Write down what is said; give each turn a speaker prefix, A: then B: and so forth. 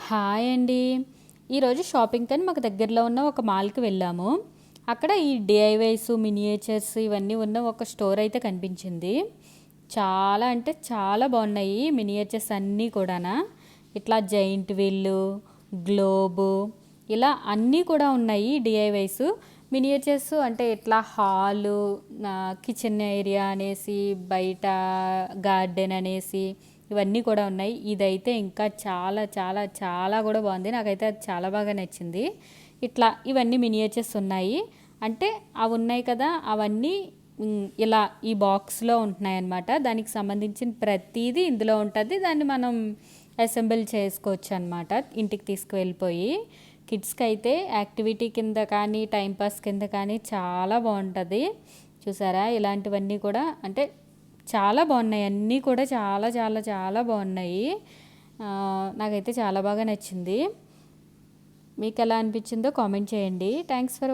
A: Hi అండి. ఈరోజు shopping కని మాకు దగ్గరలో ఉన్న ఒక మాల్కి వెళ్ళాము. అక్కడ ఈ డిఐవైస్ మినియేచర్స్ ఇవన్నీ ఉన్న ఒక స్టోర్ అయితే కనిపించింది. చాలా అంటే చాలా బాగున్నాయి మినియేచర్స్ అన్నీ కూడానా. ఇట్లా జైంట్ వీళ్ళు, గ్లోబు, ఇలా అన్నీ కూడా ఉన్నాయి డిఐవైస్. మినియేచర్స్ అంటే ఇట్లా హాలు, కిచెన్ ఏరియా అనేసి, బయట గార్డెన్ అనేసి ఇవన్నీ కూడా ఉన్నాయి. ఇదైతే ఇంకా చాలా చాలా చాలా కూడా బాగుంది. నాకైతే అది చాలా బాగా నచ్చింది. ఇట్లా ఇవన్నీ మినియేచర్స్ ఉన్నాయి. అంటే అవి ఉన్నాయి కదా, అవన్నీ ఇలా ఈ బాక్స్లో ఉంటున్నాయి అన్నమాట. దానికి సంబంధించిన ప్రతిదీ ఇందులో ఉంటుంది. దాన్ని మనం అసెంబుల్ చేసుకోవచ్చు అనమాట ఇంటికి తీసుకువెళ్ళిపోయి. కిడ్స్కి అయితే యాక్టివిటీ కింద కానీ టైంపాస్ కింద కానీ చాలా బాగుంటుంది. చూసారా, ఇలాంటివన్నీ కూడా అంటే చాలా బాగున్నాయి. అన్నీ కూడా చాలా చాలా చాలా బాగున్నాయి. నాకైతే చాలా బాగా నచ్చింది. మీకు ఎలా అనిపించిందో కామెంట్ చేయండి. Thanks for